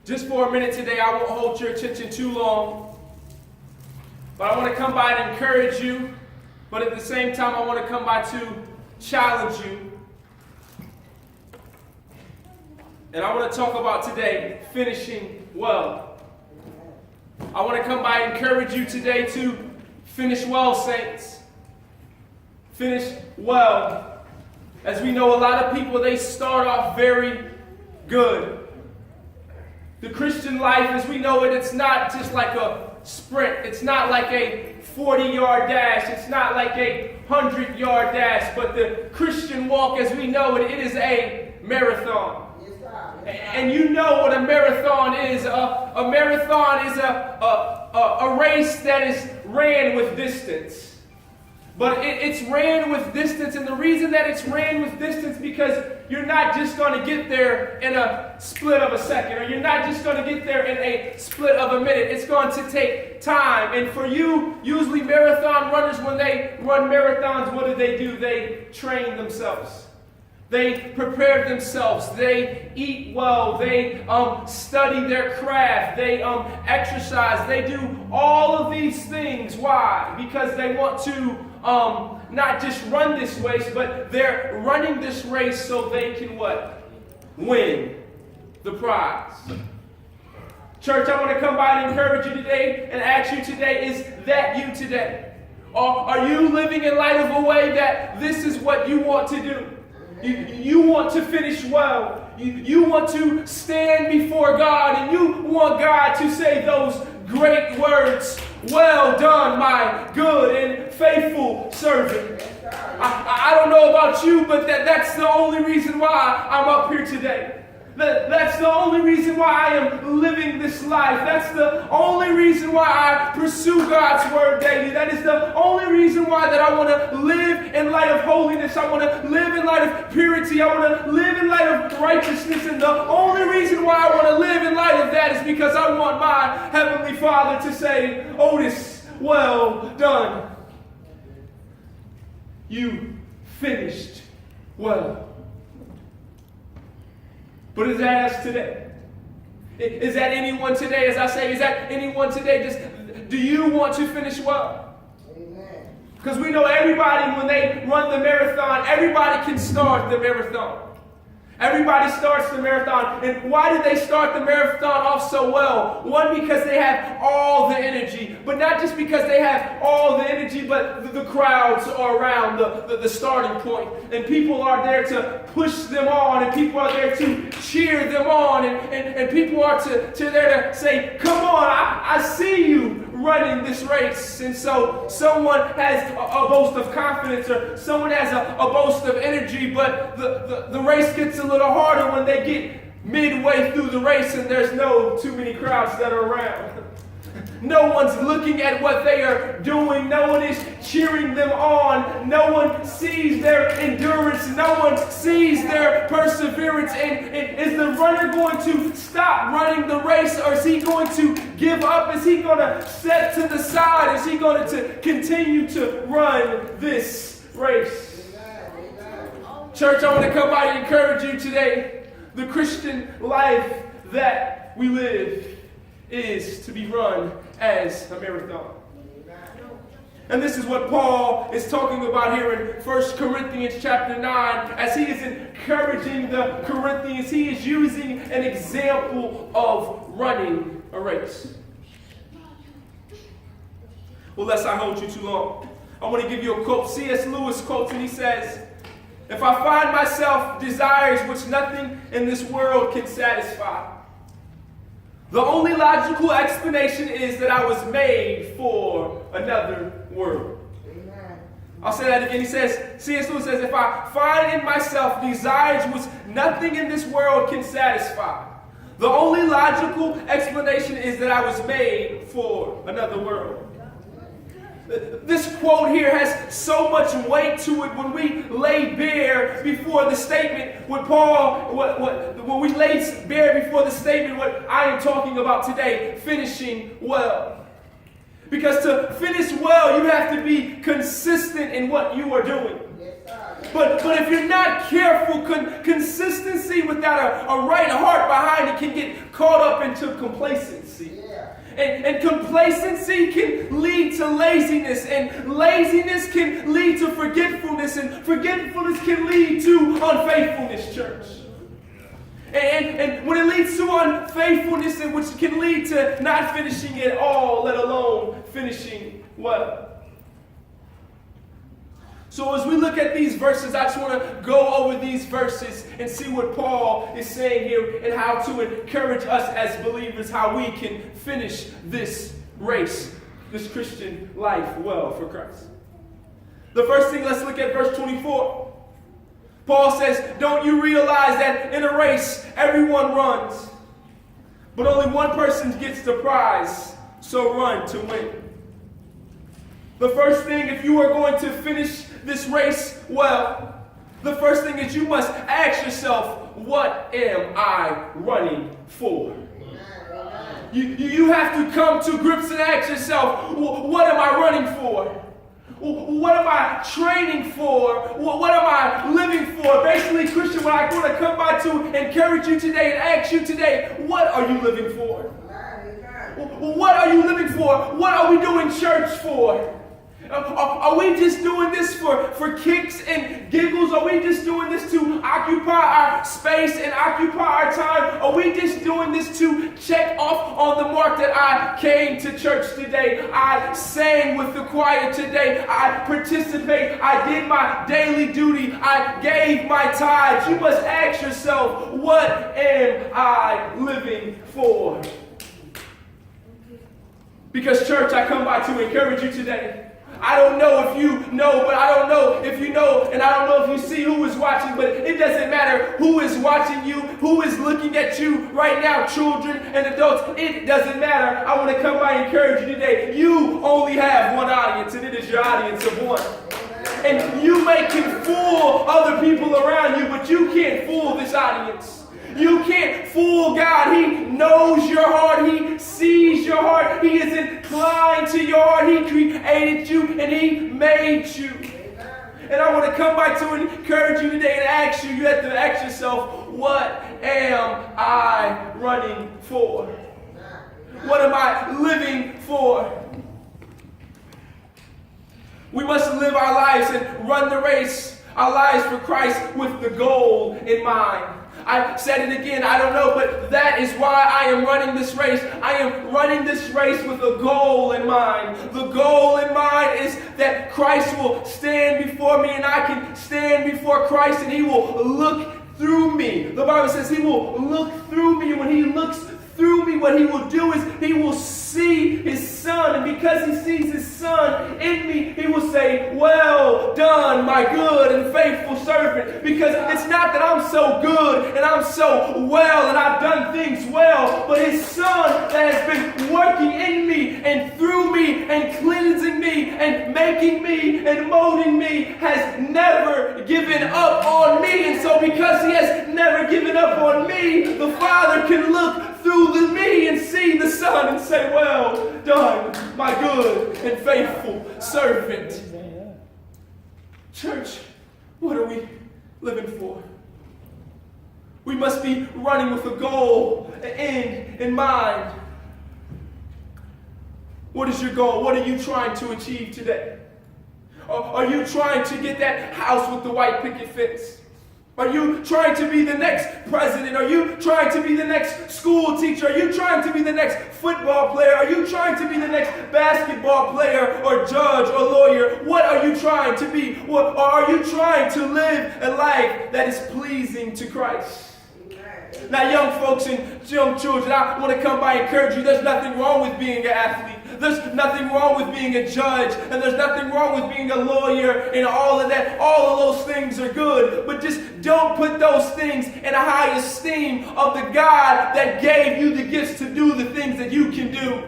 Just for a minute today, I won't hold your attention too long. But I want to come by and encourage you. But at the same time, I want to come by to challenge you. And I want to talk about today, finishing well. I want to come by and encourage you today to finish well, saints. Finish well. As we know, a lot of people, they start off very good. The Christian life, as we know it, it's not just like a sprint. It's not like a 40-yard dash. It's not like a 100-yard dash. But the Christian walk, as we know it, it is a marathon. And you know what a marathon is. A marathon is a race that is ran with distance. But it's ran with distance, and the reason that it's ran with distance because you're not just going to get there in a split of a second, or you're not just going to get there in a split of a minute. It's going to take time. And for you, usually marathon runners, when they run marathons, what do? They train themselves. They prepare themselves. They eat well. They study their craft. They exercise. They do all of these things. Why? Because they want to not just run this race, but they're running this race so they can what? Win the prize. Church, I want to come by and encourage you today and ask you today, is that you today? Or are you living in light of a way that this is what you want to do? You want to finish well. You want to stand before God, and you want God to say those great words, "Well done, my good and faithful servant." I don't know about you, but that's the only reason why I'm up here today. That's the only reason why I am living this life. That's the only reason why I pursue God's word daily. That is the only reason why that I want to live in light of holiness. I want to live in light of purity. I want to live in light of righteousness. And the only reason why I want to live in light of that is because I want my Heavenly Father to say, "Otis, well done. You finished well." But is that us today? Is that anyone today? As I say, is that anyone today? Just, do you want to finish well? Amen. Because we know everybody, when they run the marathon, everybody can start the marathon. Everybody starts the marathon. And why did they start the marathon off so well? One, because they have all the energy. But not just because they have all the energy, but the crowds are around the starting point. And people are there to push them on. And people are there to cheer them on. And people are there to say, "Come on, I see you running this race." And so someone has a boast of confidence, or someone has a boast of energy, but the race gets a little harder when they get midway through the race and there's no too many crowds that are around. No one's looking at what they are doing. No one is cheering them on. No one sees their endurance. No one sees their perseverance. And is the runner going to stop running the race, or is he going to give up? Is he going to step to the side? Is he going to continue to run this race? Church, I want to come by and encourage you today. The Christian life that we live is to be run as a marathon. And this is what Paul is talking about here in 1 Corinthians chapter 9. As he is encouraging the Corinthians, he is using an example of running a race. Well, lest I hold you too long, I want to give you a quote. C.S. Lewis quotes, and he says, "If I find myself desires which nothing in this world can satisfy, the only logical explanation is that I was made for another world." Amen. I'll say that again. He says, C.S. Lewis says, "If I find in myself desires which nothing in this world can satisfy, the only logical explanation is that I was made for another world." This quote here has so much weight to it when we lay bare before the statement what Paul, when we lay bare before the statement what I am talking about today, finishing well. Because to finish well, you have to be consistent in what you are doing. But if you're not careful, consistency without a right heart behind it can get caught up into complacency. And complacency can lead to laziness, and laziness can lead to forgetfulness, and forgetfulness can lead to unfaithfulness, church. And when it leads to unfaithfulness, which can lead to not finishing it all, let alone finishing well. So as we look at these verses, I just want to go over these verses and see what Paul is saying here and how to encourage us as believers, how we can finish this race, this Christian life well for Christ. The first thing, let's look at verse 24. Paul says, don't you realize that in a race, everyone runs, but only one person gets the prize, so run to win. The first thing, if you are going to finish this race well, the first thing is you must ask yourself, what am I running for? You have to come to grips and ask yourself, what am I running for? What am I training for? What am I living for? Basically, Christian, what I want to come by to encourage you today and ask you today, what are you living for? What are you living for? What are we doing church for? Are we just doing this for kicks and giggles? Are we just doing this to occupy our space and occupy our time? Are we just doing this to check off on the mark that I came to church today? I sang with the choir today. I participated. I did my daily duty. I gave my tithes. You must ask yourself, what am I living for? Because church, I come by to encourage you today. I don't know if you know, but I don't know if you know, and I don't know if you see who is watching, but it doesn't matter who is watching you, who is looking at you right now, children and adults. It doesn't matter. I want to come by and encourage you today. You only have one audience, and it is your audience of one. And you can fool other people around you, but you can't fool this audience. You can't fool God. He knows your heart. He sees your heart. He is inclined to your heart. He created you and He made you. And I want to come by to encourage you today and ask you, you have to ask yourself, what am I running for? What am I living for? We must live our lives and run the race, our lives for Christ with the goal in mind. I said it again, I don't know, but that is why I am running this race. I am running this race with a goal in mind. The goal in mind is that Christ will stand before me and I can stand before Christ and He will look through me. The Bible says He will look through me. When He looks through me, what He will do is He will see His Son. And because He sees His Son in me, He will say, well done, my good and faithful servant. Because it's not that I'm so good and I'm so well and I've done things well, but His Son that has been working in me and through me and cleansing me and making me and molding me has never given up on me. And so because He has never given up on me, the Father can look through me and see the Son and say, well done, my good and faithful servant. Church, what are we living for? We must be running with a goal, an end in mind. What is your goal? What are you trying to achieve today? Are you trying to get that house with the white picket fence? Are you trying to be the next president? Are you trying to be the next school teacher? Are you trying to be the next football player? Are you trying to be the next basketball player or judge or lawyer? What are you trying to be? Or are you trying to live a life that is pleasing to Christ? Now, young folks and young children, I want to come by and encourage you. There's nothing wrong with being an athlete. There's nothing wrong with being a judge. And there's nothing wrong with being a lawyer and all of that. All of those things are good. But just don't put those things in a high esteem of the God that gave you the gifts to do the things that you can do.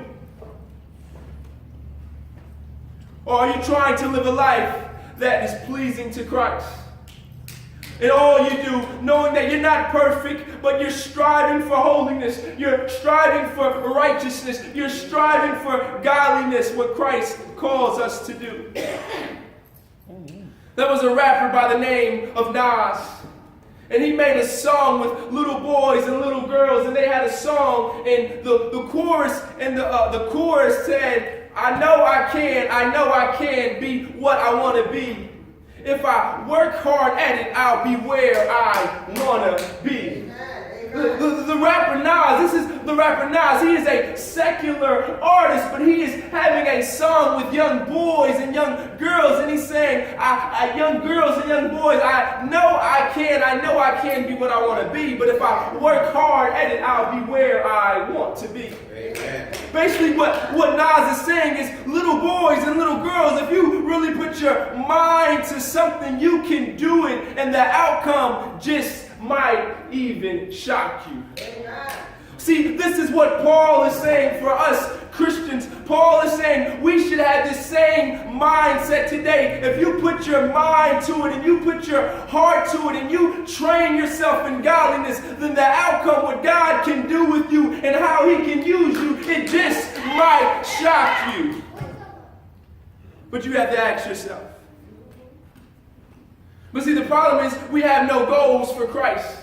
Or are you trying to live a life that is pleasing to Christ? And all you do, knowing that you're not perfect, but you're striving for holiness. You're striving for righteousness. You're striving for godliness, what Christ calls us to do. There was a rapper by the name of Nas. And he made a song with little boys and little girls, and they had a song, and the chorus said, I know I can be what I want to be. If I work hard at it, I'll be where I want to be. The rapper Nas, this is the rapper Nas. He is a secular artist, but he is having a song with young boys and young girls, and he's saying, young girls and young boys, I know I can be what I want to be, but if I work hard at it, I'll be where I want to be. Amen. Basically, what Nas is saying is, little boys and little girls, if you really put your mind to something, you can do it, and the outcome just might even shock you. Amen. See, this is what Paul is saying for us Christians. Paul is saying we should have this same mindset today. If you put your mind to it and you put your heart to it and you train yourself in godliness, then the outcome, what God can do with you and how he can use you, it just might shock you. But you have to ask yourself. But see, the problem is we have no goals for Christ.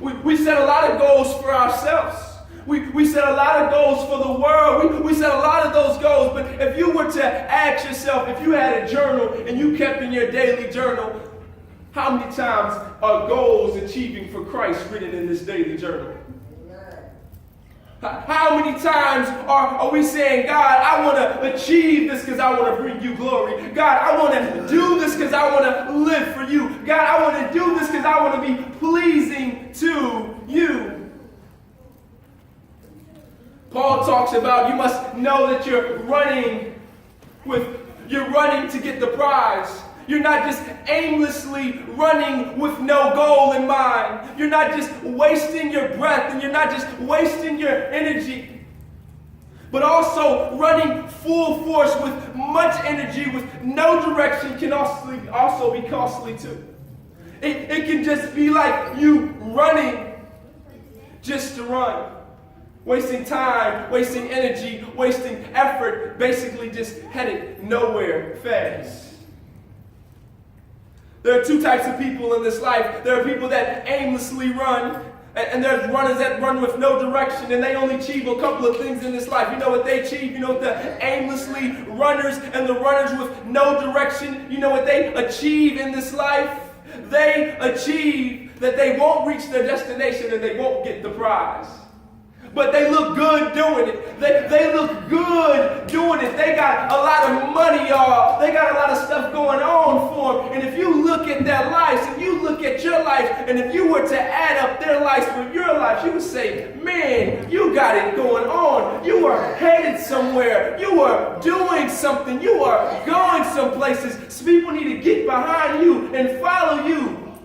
We set a lot of goals for ourselves. We set a lot of goals for the world. We set a lot of those goals. But if you were to ask yourself, if you had a journal and you kept in your daily journal, how many times are goals achieving for Christ written in this daily journal? How many times are we saying, God, I want to achieve this because I want to bring you glory. God, I want to do this because I want to live for you. God, I want to do this because I want to be pleasing to you. Paul talks about you must know that you're running to get the prize. You're not just aimlessly running with no goal in mind. You're not just wasting your breath and you're not just wasting your energy, but also running full force with much energy with no direction can also be costly too. It can just be like you running just to run. Wasting time, wasting energy, wasting effort, basically just headed nowhere fast. There are two types of people in this life. There are people that aimlessly run, and there's runners that run with no direction, and they only achieve a couple of things in this life. You know what they achieve? You know what the aimlessly runners and the runners with no direction, you know what they achieve in this life? They achieve that they won't reach their destination and they won't get the prize. But they look good doing it. They look good doing it. They got a lot of money, y'all. They got a lot of stuff going on for them. And if you look at their lives, if you look at your life, and if you were to add up their lives with your life, you would say, man, you got it going on. You are headed somewhere. You are doing something. You are going some places. So people need to get behind you and follow you.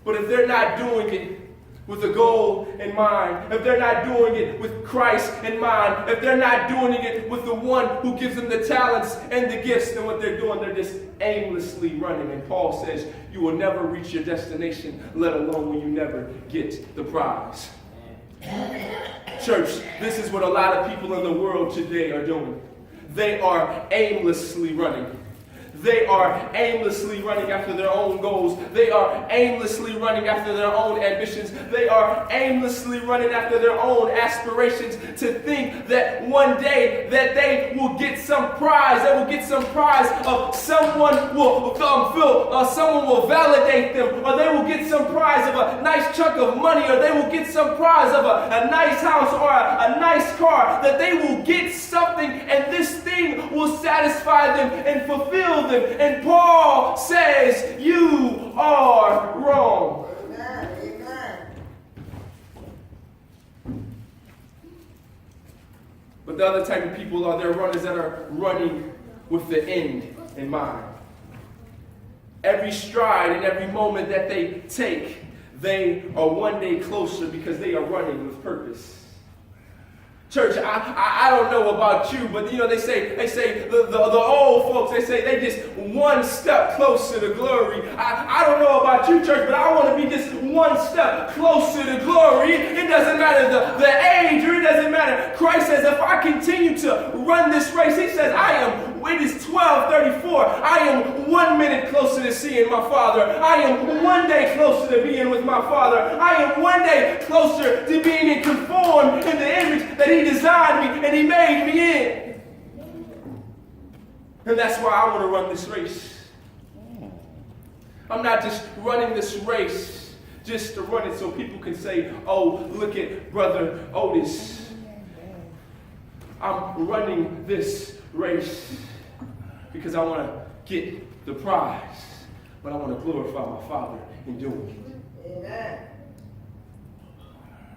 But if they're not doing it with a goal in mind, if they're not doing it with Christ in mind, if they're not doing it with the one who gives them the talents and the gifts, then what they're doing, they're just aimlessly running. And Paul says, you will never reach your destination, let alone when you never get the prize. Church, this is what a lot of people in the world today are doing. They are aimlessly running. They are aimlessly running after their own goals. They are aimlessly running after their own ambitions. They are aimlessly running after their own aspirations to think that one day that they will get some prize. They will get some prize of someone will someone will validate them, or they will get some prize of a nice chunk of money, or they will get some prize of a nice house or a nice car, that they will get something and this thing will satisfy them and fulfill them. And Paul says, you are wrong. Amen. But the other type of people are there runners that are running with the end in mind. Every stride and every moment that they take, they are one day closer because they are running with purpose. Church, I don't know about you, but you know they say the old folks, they say they just one step closer to glory. I don't know about you, church, but I want to be just one step closer to glory. It doesn't matter the age, or it doesn't matter. Christ says, if I continue to run this race, he says, it is 12:34. I am 1 minute closer to seeing my Father. I am 1 day closer to being with my Father. I am 1 day closer to being conformed in the image that he designed me and he made me in. And that's why I want to run this race. I'm not just running this race just to run it so people can say, oh, look at Brother Otis. I'm running this race because I want to get the prize, but I want to glorify my Father in doing it. Amen.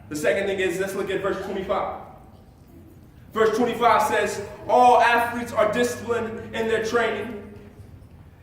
The second thing is, let's look at verse 25. Verse 25 says, all athletes are disciplined in their training.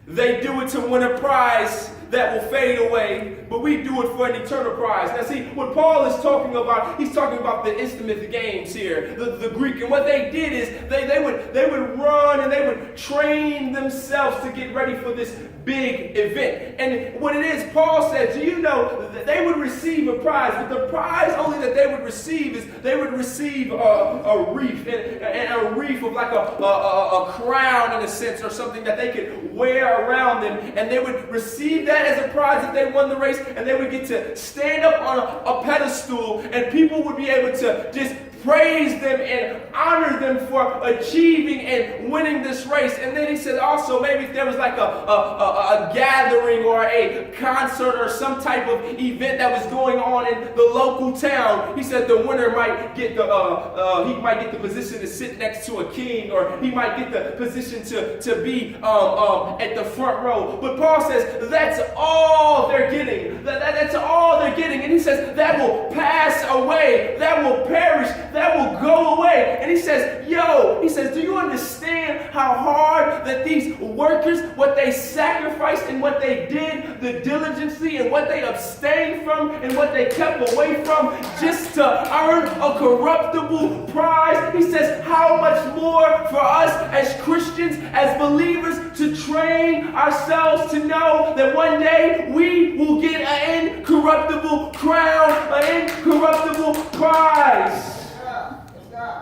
They do it to win a prize that will fade away, but we do it for an eternal prize. Now see, what Paul is talking about, he's talking about the Isthmus Games here, the Greek. And what they did is they would run and they would train themselves to get ready for this big event. And what it is, Paul said, do you know that they would receive a prize, but the prize only that they would receive is they would receive a wreath, and a wreath of like a crown in a sense, or something that they could wear around them, and they would receive that as a prize if they won the race, and they would get to stand up on a pedestal, and people would be able to just praise them and honor them for achieving and winning this race. And then he said also, maybe if there was like a gathering or a concert or some type of event that was going on in the local town, he said the winner might get the position to sit next to a king, or he might get the position to be at the front row. But Paul says that's all they're getting. That's all they're getting. And he says that will pass away. That will perish. That will go away. And he says, do you understand how hard that these workers, what they sacrificed and what they did, the diligency and what they abstained from and what they kept away from just to earn a corruptible prize? He says, how much more for us as Christians, as believers, to train ourselves to know that one day we will get an incorruptible crown, an incorruptible prize.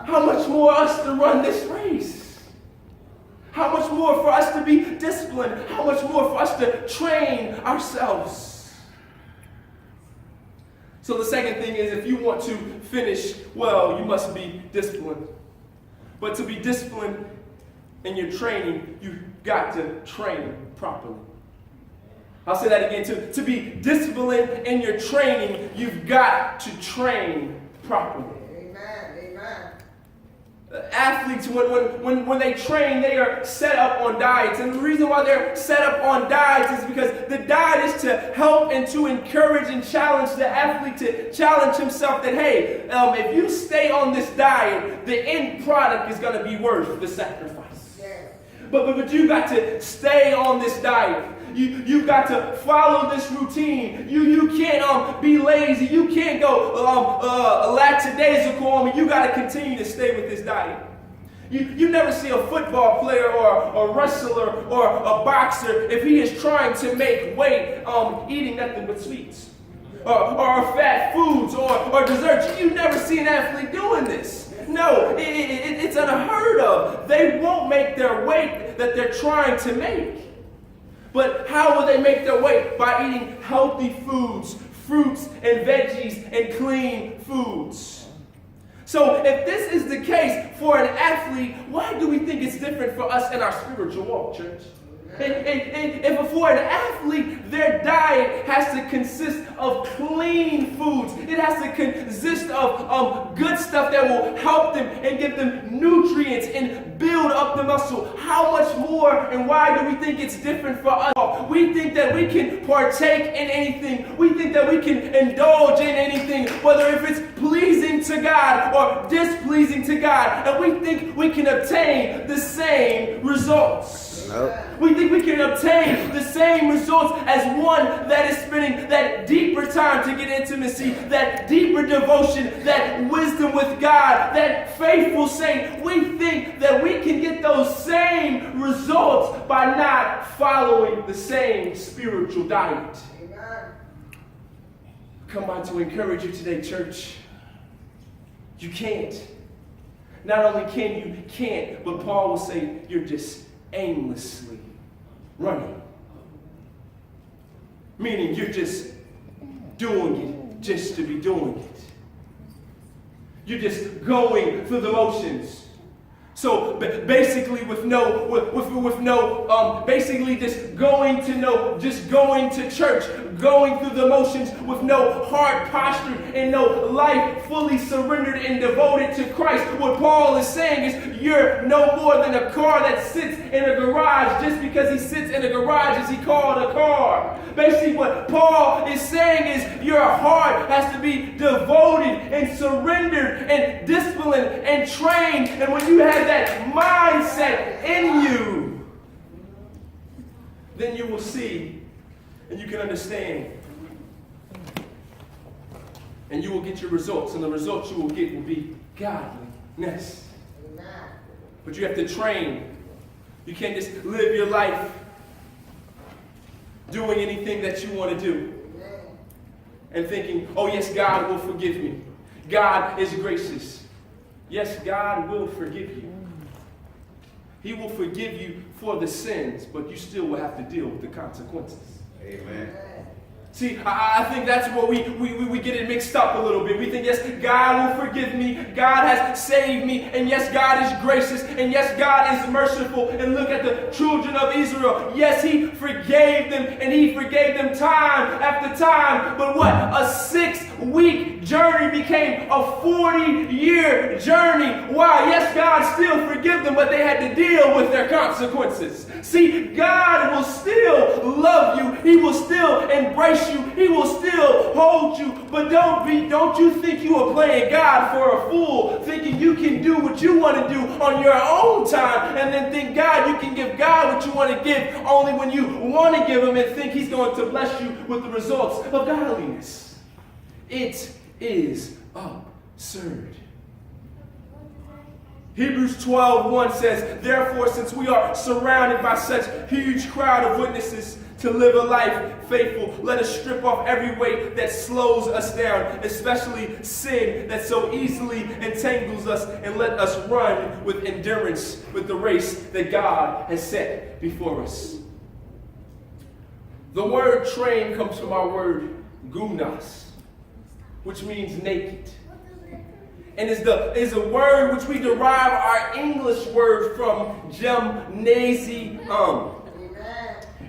How much more us to run this race? How much more for us to be disciplined? How much more for us to train ourselves? So the second thing is, if you want to finish well, you must be disciplined. But to be disciplined in your training, you've got to train properly. I'll say that again. To be disciplined in your training, you've got to train properly. Athletes, when they train, they are set up on diets. And the reason why they're set up on diets is because the diet is to help and to encourage and challenge the athlete to challenge himself that, hey, if you stay on this diet, the end product is going to be worth the sacrifice. Yeah. But you got to stay on this diet. You've got to follow this routine. You can't be lazy. You can't go lackadaisical on me. You got to continue to stay with this diet. You never see a football player or a wrestler or a boxer, if he is trying to make weight, eating nothing but sweets or fat foods or desserts. You never see an athlete doing this. No, it's unheard of. They won't make their weight that they're trying to make. But how will they make their weight? By eating healthy foods, fruits and veggies and clean foods. So if this is the case for an athlete, why do we think it's different for us in our spiritual walk, church? If for an athlete, their diet has to consist of clean foods. It has to consist of good stuff that will help them and give them nutrients and build up the muscle. How much more and why do we think it's different for us? We think that we can partake in anything. We think that we can indulge in anything, whether if it's pleasing to God or displeasing to God. And we think we can obtain the same results. Nope. We think we can obtain the same results as one that is spending that deeper time to get intimacy, that deeper devotion, that wisdom with God, that faithful saint. We think that we can get those same results by not following the same spiritual diet. Amen. Come on to encourage you today, church. You can't. Not only can you can't, but Paul will say you're just aimlessly running. Meaning you're just doing it just to be doing it. You're just going through the motions. So basically basically just going to church, going through the motions with no heart posture and no life fully surrendered and devoted to Christ. What Paul is saying is you're no more than a car that sits in a garage. Just because he sits in a garage is he called a car. Basically what Paul is saying is your heart has to be devoted and surrendered and disciplined and trained. And when you have that mindset in you, then you will see and you can understand. And you will get your results. And the results you will get will be godliness. But you have to train. You can't just live your life doing anything that you want to do and thinking, oh yes, God will forgive me. God is gracious. Yes, God will forgive you. He will forgive you for the sins, but you still will have to deal with the consequences. Amen. See, I think that's where we get it mixed up a little bit. We think, yes, God will forgive me. God has saved me. And yes, God is gracious. And yes, God is merciful. And look at the children of Israel. Yes, he forgave them. And he forgave them time after time. But what? A 6-week journey became a 40-year journey. Why? Yes, God still forgave them, but they had to deal with their consequences. See, God will still love you. He will still embrace you. He will still hold you. But don't you think you are playing God for a fool, thinking you can do what you want to do on your own time, and then think you can give God what you want to give only when you want to give him, and think he's going to bless you with the results of godliness. It is absurd. Hebrews 12:1 says, therefore, since we are surrounded by such huge crowd of witnesses to live a life faithful, let us strip off every weight that slows us down, especially sin that so easily entangles us, and let us run with endurance with the race that God has set before us. The word train comes from our word gumnos, which means naked. And is a word which we derive our English word from, gymnasium.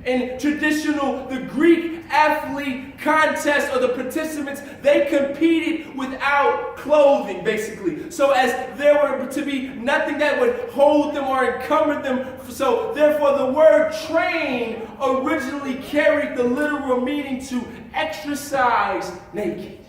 In the Greek athlete contest, or the participants, they competed without clothing, basically. So as there were to be nothing that would hold them or encumber them. So therefore the word train originally carried the literal meaning to exercise naked.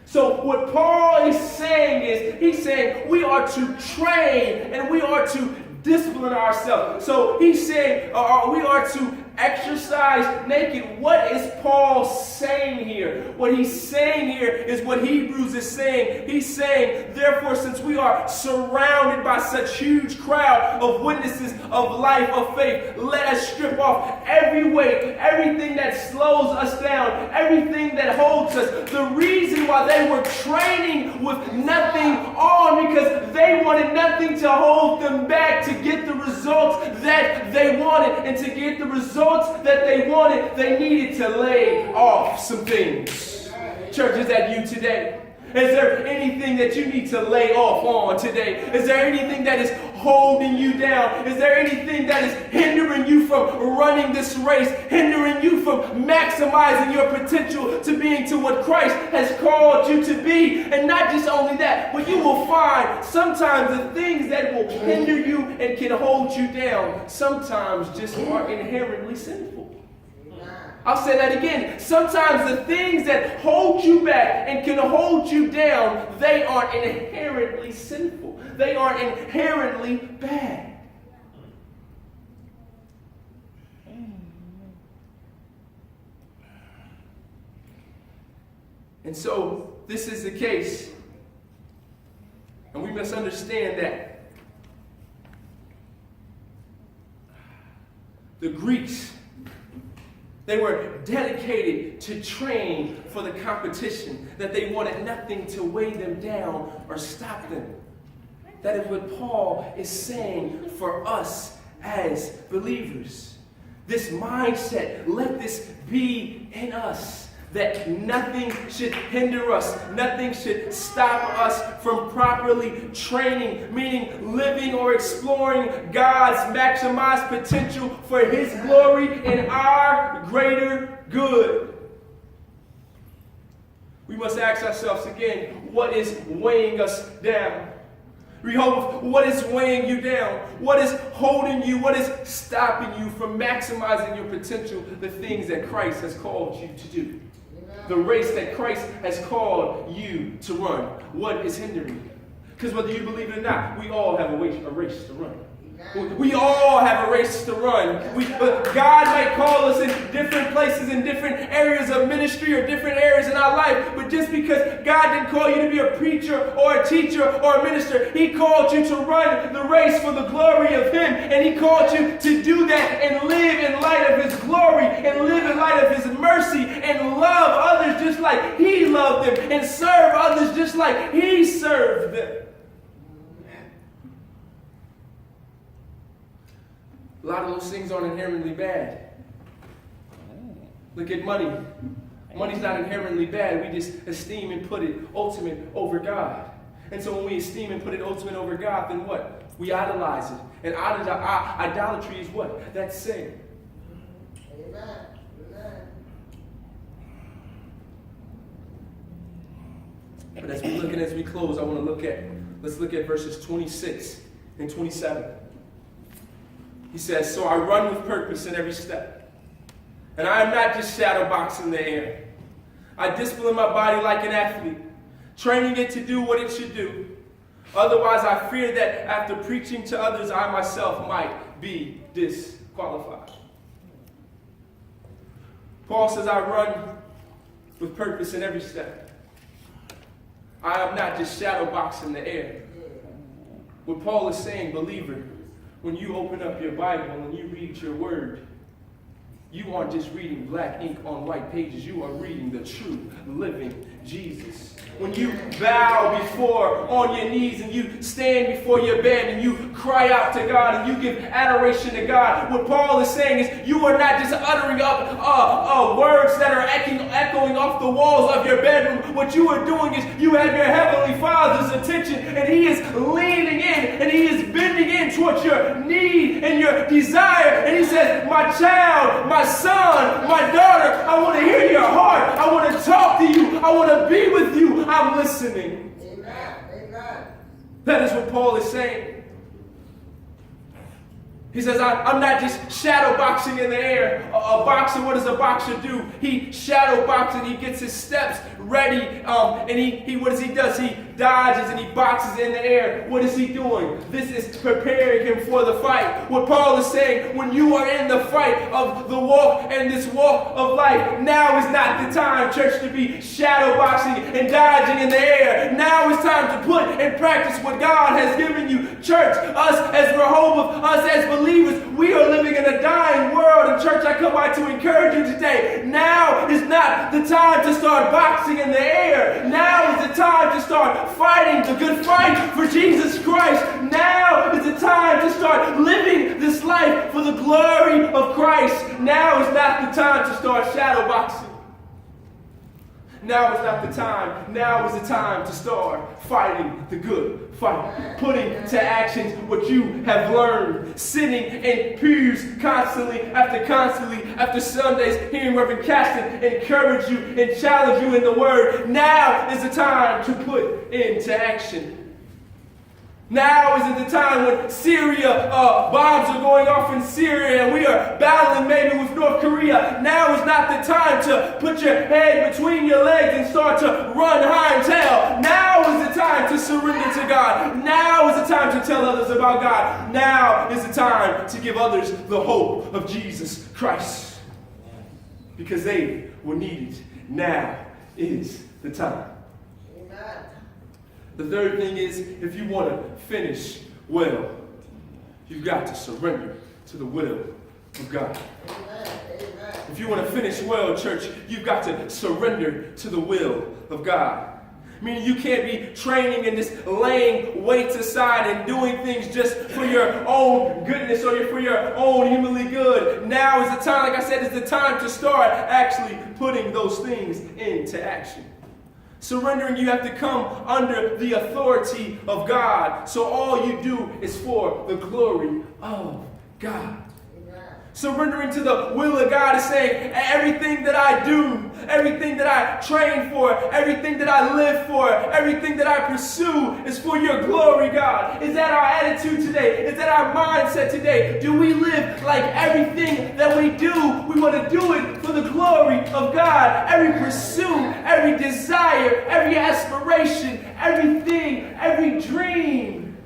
So what Paul is saying is, he's saying we are to train and we are to discipline ourselves. So he's saying we are to exercise naked. What is Paul saying here? What he's saying here is what Hebrews is saying. He's saying, therefore, since we are surrounded by such huge crowd of witnesses of life, of faith, let us strip off every weight, everything that slows us down, everything that holds us. The reason why they were training with nothing on, because they wanted nothing to hold them back to get the results that they wanted. And to get the results that they wanted, they needed to lay off some things. Church, is that you today? Is there anything that you need to lay off on today? Is there anything that is holding you down? Is there anything that is hindering you from running this race, hindering you from maximizing your potential to being to what Christ has called you to be? And not just only that, but you will find sometimes the things that will hinder you and can hold you down sometimes just are inherently sinful. I'll say that again. Sometimes the things that hold you back and can hold you down, they are inherently sinful. They are inherently bad. And so this is the case. And we must understand that the Greeks They were dedicated to train for the competition, that they wanted nothing to weigh them down or stop them. That is what Paul is saying for us as believers. This mindset, let this be in us. That nothing should hinder us, nothing should stop us from properly training, meaning living or exploring God's maximized potential for His glory and our greater good. We must ask ourselves again, what is weighing us down? Rehoboth, what is weighing you down? What is holding you? What is stopping you from maximizing your potential, the things that Christ has called you to do? The race that Christ has called you to run. What is hindering you? Because whether you believe it or not, we all have a race to run. We all have a race to run. But God might call us in different places, in different areas of ministry or different areas in our life. But just because God didn't call you to be a preacher or a teacher or a minister, He called you to run the race for the glory of Him. And He called you to do that and live in light of His glory and live in light of His mercy and love others just like He loved them and serve others just like He served them. A lot of those things aren't inherently bad. Look at money. Money's not inherently bad. We just esteem and put it ultimate over God. And so when we esteem and put it ultimate over God, then what? We idolize it. And idolatry is what? That's sin. Amen. But as we look and as we close, let's look at verses 26 and 27. He says, so I run with purpose in every step. And I am not just shadow boxing the air. I discipline my body like an athlete, training it to do what it should do. Otherwise, I fear that after preaching to others, I myself might be disqualified. Paul says, I run with purpose in every step. I am not just shadow boxing the air. What Paul is saying, believer, when you open up your Bible and you read your word, you aren't just reading black ink on white pages. You are reading the true, living Jesus. When you bow on your knees and you stand before your bed and you cry out to God and you give adoration to God, what Paul is saying is you are not just uttering up words that are echoing off the walls of your bedroom. What you are doing is you have your Heavenly Father's attention and He is leaning in and He is bending in towards your need and your desire. And He says, my child, my son, my daughter, I want to hear your heart. I want to talk to you. I want to be with you. I'm listening. Amen. Amen. That is what Paul is saying. He says, I'm not just shadow boxing in the air. A boxer, what does a boxer do? He shadow boxes, he gets his steps ready, and he what does he do? He dodges and he boxes in the air. What is he doing? This is preparing him for the fight. What Paul is saying, when you are in the fight of the walk and this walk of life, now is not the time, church, to be shadow boxing and dodging in the air. Now is time to put and practice what God has given you. Church, us as Rehoboth, us as believers, we are living in a dying world. And church, I come by to encourage you today. Now is not the time to start boxing in the air. Now is the time to start fighting the good fight for Jesus Christ. Now is the time to start living this life for the glory of Christ. Now is not the time to start shadow boxing. Now is not the time. Now is the time to start fighting the good fight. Putting to action what you have learned. Sitting in pews constantly after Sundays, hearing Rev.OtisCaston encourage you and challenge you in the Word. Now is the time to put into action. Now isn't the time when Syria, bombs are going off in Syria and we are battling maybe with North Korea. Now is not the time to put your head between your legs and start to run high and tell. Now is the time to surrender to God. Now is the time to tell others about God. Now is the time to give others the hope of Jesus Christ. Because they will need it. Now is the time. Amen. The third thing is, if you want to finish well, you've got to surrender to the will of God. Amen. Amen. If you want to finish well, church, you've got to surrender to the will of God. Meaning you can't be training and just laying weights aside and doing things just for your own goodness or for your own humanly good. Now is the time, like I said, is the time to start actually putting those things into action. Surrendering, you have to come under the authority of God. So all you do is for the glory of God. Surrendering to the will of God is saying everything that I do, everything that I train for, everything that I live for, everything that I pursue is for your glory, God. Is that our attitude today? Is that our mindset today? Do we live like everything that we do, we want to do it for the glory of God? Every pursuit, every desire, every aspiration, everything, every dream.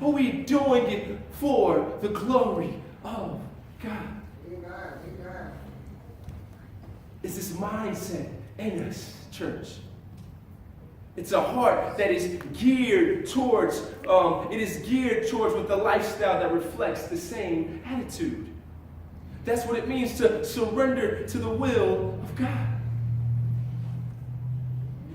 Are we doing it for the glory of God? Amen. Is this mindset in us, church? It's a heart that is geared towards, with the lifestyle that reflects the same attitude. That's what it means to surrender to the will of God.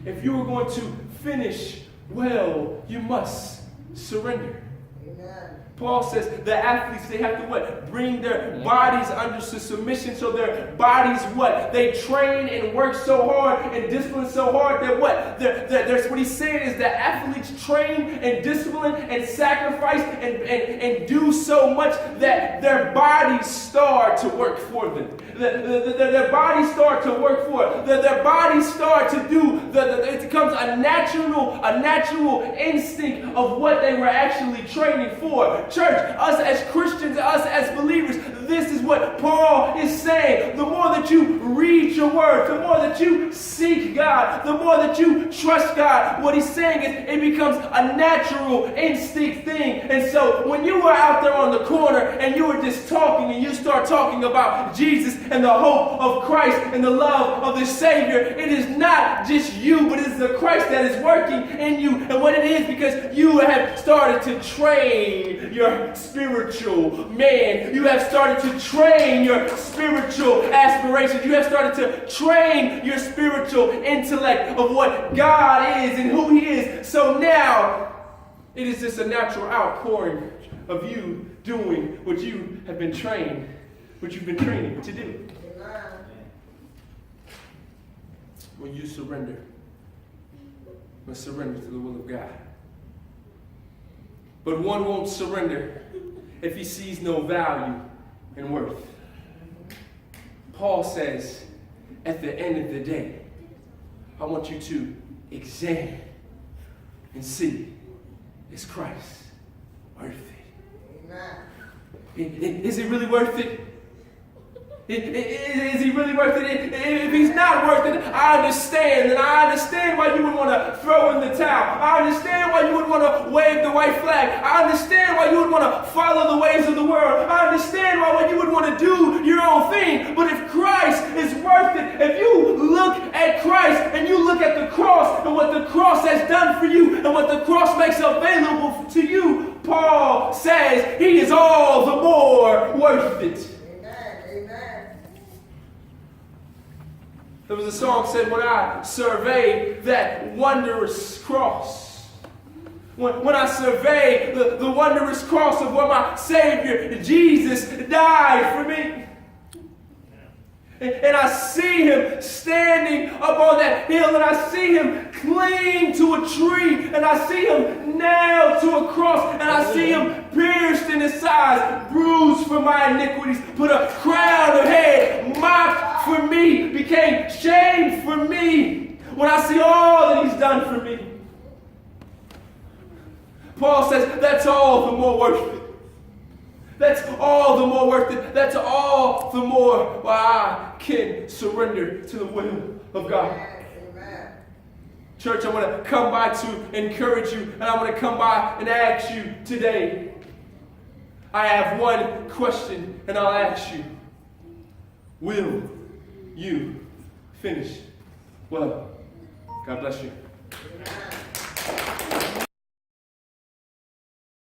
If you are going to finish well, you must surrender. Amen. Paul says the athletes, they have to what? Bring their bodies under submission. So their bodies what? They train and work so hard and discipline so hard that what? There's what he's saying is that athletes train and discipline and sacrifice and do so much that their bodies start to work for them. Their bodies start to work for it. Their bodies start to do, it becomes a natural instinct of what they were actually training for. Church, us as Christians, us as believers, this is what Paul is saying. The more that you read your word, the more that you seek God, the more that you trust God, what he's saying is it becomes a natural instinct thing. And so when you are out there on the corner and you are just talking and you start talking about Jesus and the hope of Christ and the love of the Savior, it is not just you, but it is the Christ that is working in you. And what it is, because you have started to train your spiritual man. You have started to train your spiritual aspirations. You have started to train your spiritual intellect of what God is and who he is. So now it is just a natural outpouring of you doing what you have been trained, what you've been training to do. When you surrender, must surrender to the will of God. But one won't surrender if he sees no value and worth. Paul says, at the end of the day, I want you to examine and see, is Christ worth it? Amen. Is it really worth it? Is he really worth it? If he's not worth it, I understand. And I understand why you would want to throw in the towel. I understand why you would want to wave the white flag. I understand why you would want to follow the ways of the world. I understand why you would want to do your own thing. But if Christ is worth it, if you look at Christ and you look at the cross and what the cross has done for you and what the cross makes available to you, Paul says he is all the more worth it. There was a song that said, when I survey that wondrous cross, when I survey the wondrous cross of where my Savior, Jesus, died for me, and I see him standing up on that hill, and I see him cling to a tree, and I see him nailed to a cross, and I see him pierced in his sides, bruised for my iniquities, put a crown of head, mocked for me, became shame for me. When I see all that he's done for me, Paul says that's all the more worth it. That's all the more worth it. That's all the more why I can surrender to the will of God. Amen. Church, I want to come by to encourage you, and I want to come by and ask you today. I have one question, and I'll ask you. Will you finish well? God bless you. Amen.